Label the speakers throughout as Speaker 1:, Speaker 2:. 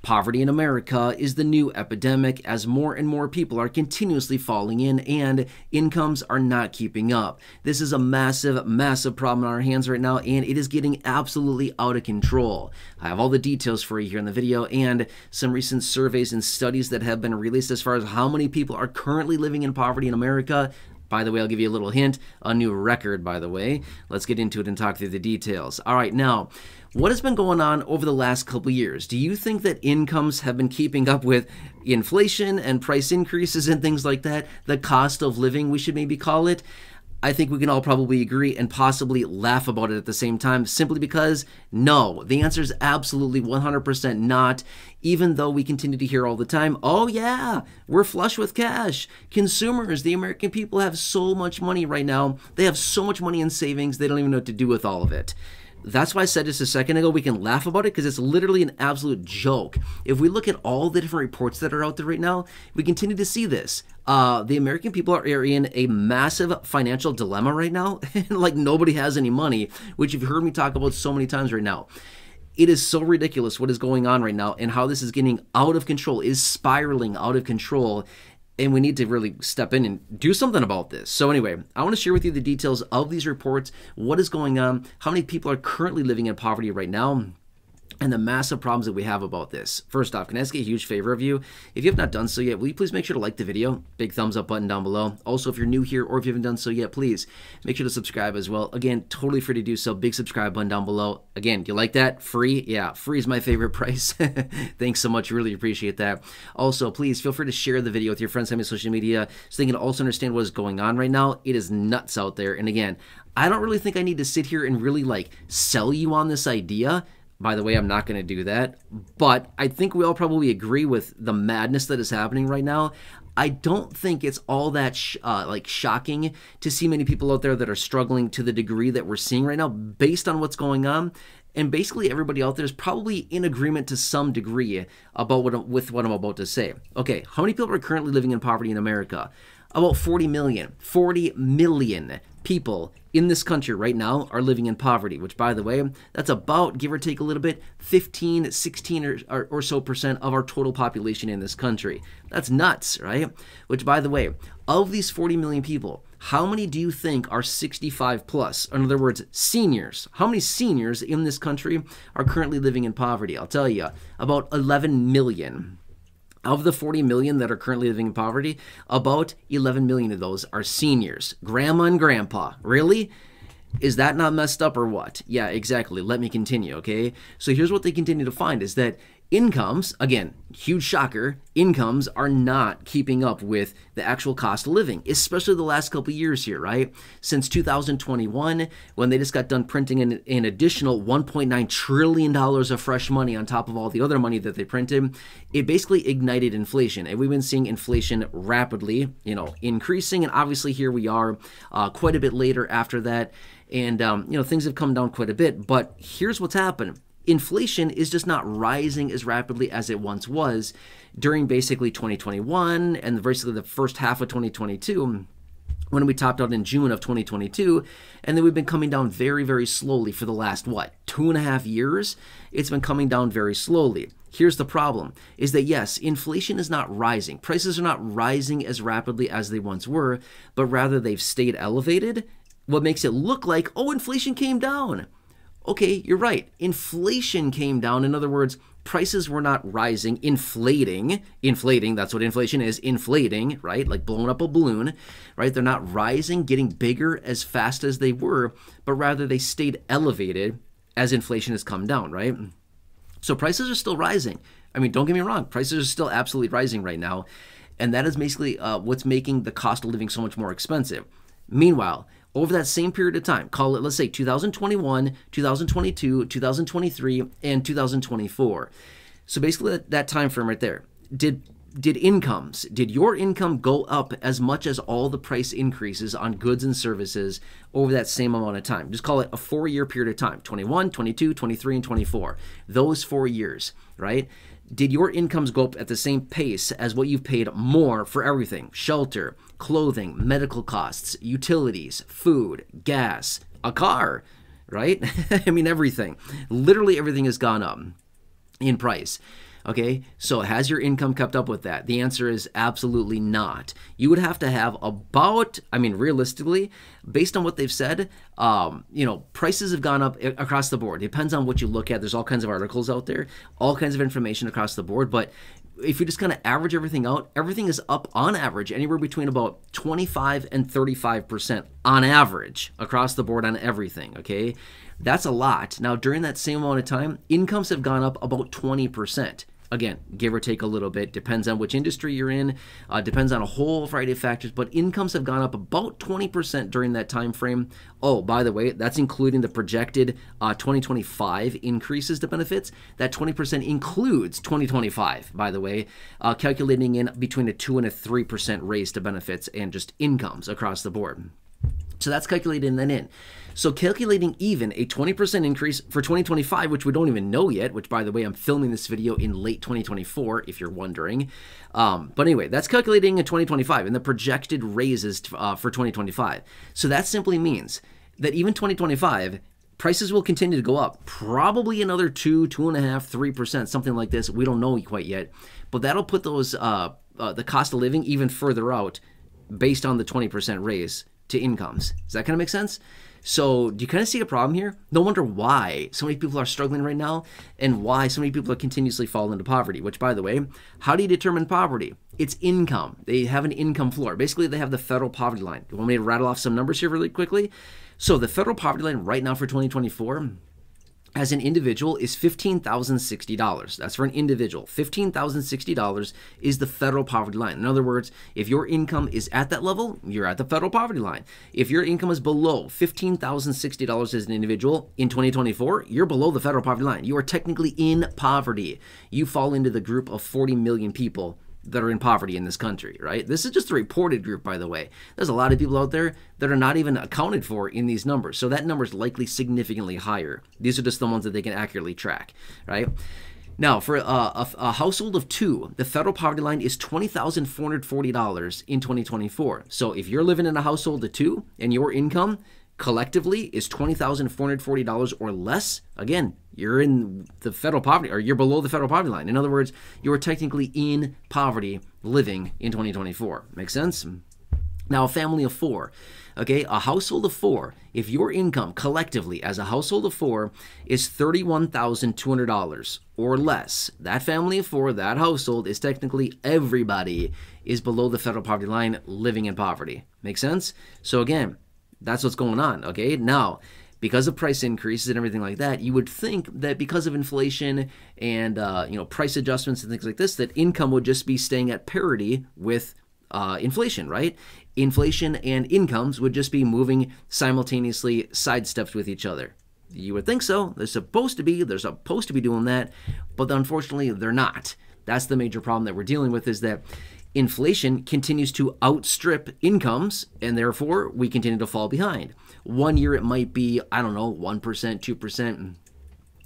Speaker 1: Poverty in America is the new epidemic as more and more people are continuously falling in and incomes are not keeping up. This is a massive, massive problem on our hands right now, and it is getting absolutely out of control. I have all the details for you here in the video and some recent surveys and studies that have been released as far as how many people are currently living in poverty in America. By the way, I'll give you a little hint, a new record, by the way. Let's get into it and talk through the details. All right, now, what has been going on over the last couple years? Do you think that incomes have been keeping up with inflation and price increases and things like that? The cost of living, we should maybe call it? I think we can all probably agree and possibly laugh about it at the same time, simply because no, the answer is absolutely 100% not, even though we continue to hear all the time, oh yeah, we're flush with cash. Consumers, the American people have so much money right now. They have so much money in savings, they don't even know what to do with all of it. That's why I said just a second ago we can laugh about it, because it's literally an absolute joke. If we look at all the different reports that are out there right now, we continue to see this. The American people are in a massive financial dilemma right now. Like nobody has any money, which you've heard me talk about so many times right now. It is so ridiculous what is going on right now and how this is getting out of control, is spiraling out of control. And we need to really step in and do something about this. So anyway, I want to share with you the details of these reports, what is going on, how many people are currently living in poverty right now, and the massive problems that we have about this. First off, can I ask a huge favor of you? If you have not done so yet, will you please make sure to like the video? Big thumbs up button down below. Also, if you're new here or if you haven't done so yet, please make sure to subscribe as well. Again, totally free to do so. Big subscribe button down below. Again, do you like that? Free? Yeah, free is my favorite price. Thanks so much. Really appreciate that. Also, please feel free to share the video with your friends on social media so they can also understand what is going on right now. It is nuts out there. And again, I don't really think I need to sit here and really sell you on this idea. By the way, I'm not going to do that, but I think we all probably agree with the madness that is happening right now. I don't think it's all that shocking to see many people out there that are struggling to the degree that we're seeing right now based on what's going on. And basically everybody out there is probably in agreement to some degree about what I'm about to say. Okay, how many people are currently living in poverty in America? About 40 million. 40 million people in this country right now are living in poverty, which, by the way, that's about, give or take a little bit, 15, 16 or so percent of our total population in this country. That's nuts, right? Which, by the way, of these 40 million people, how many do you think are 65 plus? In other words, seniors. How many seniors in this country are currently living in poverty? I'll tell you, about 11 million. Of the 40 million that are currently living in poverty, about 11 million of those are seniors. Grandma and grandpa. Really? Is that not messed up or what? Yeah, exactly. Let me continue, okay? So here's what they continue to find is that incomes, again, huge shocker, incomes are not keeping up with the actual cost of living, especially the last couple of years here, right? Since 2021, when they just got done printing an additional $1.9 trillion of fresh money on top of all the other money that they printed, it basically ignited inflation. And we've been seeing inflation rapidly, increasing. And obviously here we are quite a bit later after that. And, things have come down quite a bit. But here's what's happened. Inflation is just not rising as rapidly as it once was during basically 2021 and basically the first half of 2022 when we topped out in June of 2022. And then we've been coming down very, very slowly for the last, 2.5 years? It's been coming down very slowly. Here's the problem, is that yes, inflation is not rising. Prices are not rising as rapidly as they once were, but rather they've stayed elevated. What makes it look like, oh, inflation came down. Okay, you're right. Inflation came down. In other words, prices were not rising, inflating, that's what inflation is, inflating, right? Like blowing up a balloon, right? They're not rising, getting bigger as fast as they were, but rather they stayed elevated as inflation has come down, right? So prices are still rising. I mean, don't get me wrong, prices are still absolutely rising right now. And that is basically what's making the cost of living so much more expensive. Meanwhile, over that same period of time, call it, let's say 2021, 2022, 2023, and 2024. So basically that time frame right there, did your income go up as much as all the price increases on goods and services over that same amount of time? Just call it a 4-year period of time, 21, 22, 23, and 24. Those 4 years, right? Did your incomes go up at the same pace as what you've paid more for everything? Shelter, clothing, medical costs, utilities, food, gas, a car, right? I mean, everything. Literally everything has gone up in price. Okay, so has your income kept up with that? The answer is absolutely not. You would have to have about, I mean, realistically, based on what they've said, prices have gone up across the board. It depends on what you look at. There's all kinds of articles out there, all kinds of information across the board. But if you just kind of average everything out, everything is up on average anywhere between about 25 and 35% on average across the board on everything, okay? That's a lot. Now, during that same amount of time, incomes have gone up about 20%. Again, give or take a little bit, depends on which industry you're in, depends on a whole variety of factors, but incomes have gone up about 20% during that time frame. Oh, by the way, that's including the projected 2025 increases to benefits. That 20% includes 2025, by the way, calculating in between a 2 and a 3% raise to benefits and just incomes across the board. So that's calculating that in. So calculating even a 20% increase for 2025, which we don't even know yet, which, by the way, I'm filming this video in late 2024, if you're wondering. But anyway, that's calculating in 2025 and the projected raises for 2025. So that simply means that even 2025, prices will continue to go up, probably another 2, 2.5%, 3%, something like this. We don't know quite yet. But that'll put those the cost of living even further out based on the 20% raise to incomes. Does that kind of make sense? So do you kind of see a problem here? No wonder why so many people are struggling right now and why so many people are continuously falling into poverty, which, by the way, how do you determine poverty? It's income. They have an income floor. Basically, they have the federal poverty line. You want me to rattle off some numbers here really quickly? So the federal poverty line right now for 2024 as an individual is $15,060. That's for an individual. $15,060 is the federal poverty line. In other words, if your income is at that level, you're at the federal poverty line. If your income is below $15,060 as an individual in 2024, you're below the federal poverty line. You are technically in poverty. You fall into the group of 40 million people that are in poverty in this country, right? This is just a reported group, by the way. There's a lot of people out there that are not even accounted for in these numbers. So that number is likely significantly higher. These are just the ones that they can accurately track, right? Now, for a household of 2, the federal poverty line is $20,440 in 2024. So if you're living in a household of 2 and your income collectively is $20,440 or less, again, you're in the federal poverty, or you're below the federal poverty line. In other words, you are technically in poverty living in 2024. Make sense? Now, a family of 4, okay, a household of 4, if your income collectively as a household of 4 is $31,200 or less, that family of 4, that household is technically everybody is below the federal poverty line living in poverty. Make sense? So again, that's what's going on, okay? Now, because of price increases and everything like that, you would think that because of inflation and price adjustments and things like this, that income would just be staying at parity with inflation, right? Inflation and incomes would just be moving simultaneously, sidesteps with each other. You would think so. They're supposed to be doing that, but unfortunately, they're not. That's the major problem that we're dealing with, is that inflation continues to outstrip incomes, and therefore we continue to fall behind. One year it might be, 1%, 2%,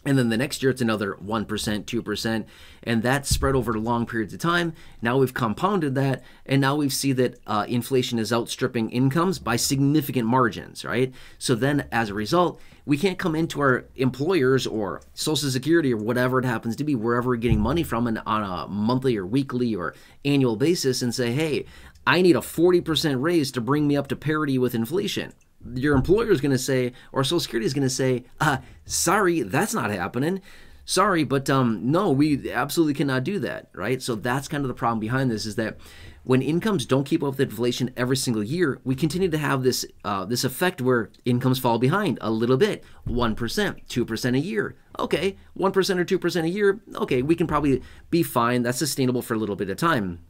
Speaker 1: and then the next year it's another 1%, 2%, and that's spread over long periods of time. Now we've compounded that, and now we see that inflation is outstripping incomes by significant margins, right? So then as a result, we can't come into our employers or Social Security or whatever it happens to be, wherever we're getting money from, and on a monthly or weekly or annual basis and say, hey, I need a 40% raise to bring me up to parity with inflation. Your employer is going to say, or Social Security is going to say, sorry, that's not happening. Sorry, but no, we absolutely cannot do that, right? So that's kind of the problem behind this, is that when incomes don't keep up with inflation every single year, we continue to have this this effect where incomes fall behind a little bit, 1%, 2% a year. Okay, 1% or 2% a year, okay, we can probably be fine. That's sustainable for a little bit of time.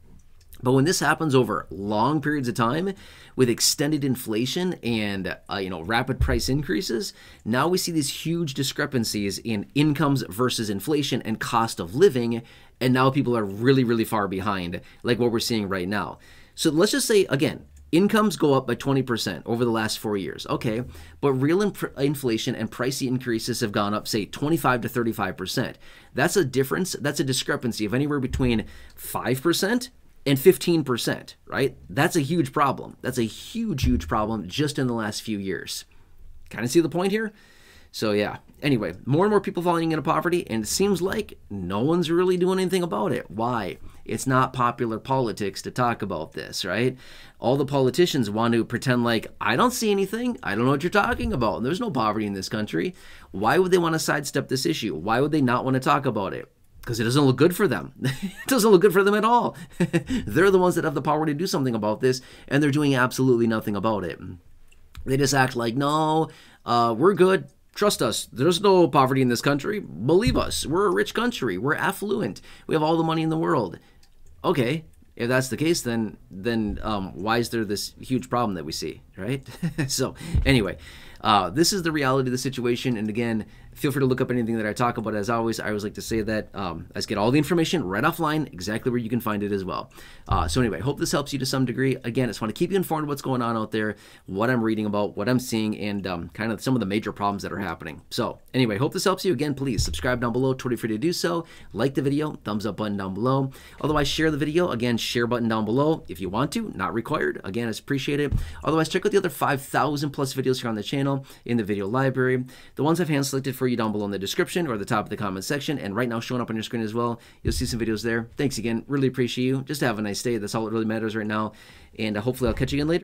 Speaker 1: But when this happens over long periods of time with extended inflation and rapid price increases, now we see these huge discrepancies in incomes versus inflation and cost of living, and now people are really, really far behind, like what we're seeing right now. So let's just say, again, incomes go up by 20% over the last 4 years. Okay, but real inflation and price increases have gone up, say, 25 to 35%. That's a difference, that's a discrepancy of anywhere between 5% and 15%, right? That's a huge problem. That's a huge, huge problem just in the last few years. Kind of see the point here? So yeah, anyway, more and more people falling into poverty, and it seems like no one's really doing anything about it. Why? It's not popular politics to talk about this, right? All the politicians want to pretend like, I don't see anything, I don't know what you're talking about, there's no poverty in this country. Why would they want to sidestep this issue? Why would they not want to talk about it? Because it doesn't look good for them. It doesn't look good for them at all. They're the ones that have the power to do something about this, and they're doing absolutely nothing about it. They just act like, no, we're good. Trust us. There's no poverty in this country. Believe us. We're a rich country. We're affluent. We have all the money in the world. Okay, if that's the case, then why is there this huge problem that we see, right? So anyway, this is the reality of the situation. And again, feel free to look up anything that I talk about. As always, I always like to say that I get all the information right offline, exactly where you can find it as well. So anyway, hope this helps you to some degree. Again, I just want to keep you informed of what's going on out there, what I'm reading about, what I'm seeing, and kind of some of the major problems that are happening. So anyway, hope this helps you. Again, please subscribe down below, totally free to do so. Like the video, thumbs up button down below. Otherwise, share the video. Again, share button down below if you want to, not required. Again, it's appreciated. Otherwise, check out the other 5,000 plus videos here on the channel in the video library. The ones I've hand selected for you down below in the description or the top of the comment section, and right now showing up on your screen as well. You'll see some videos there. Thanks again. Really appreciate you. Just have a nice day. That's all that really matters right now. And hopefully I'll catch you again later.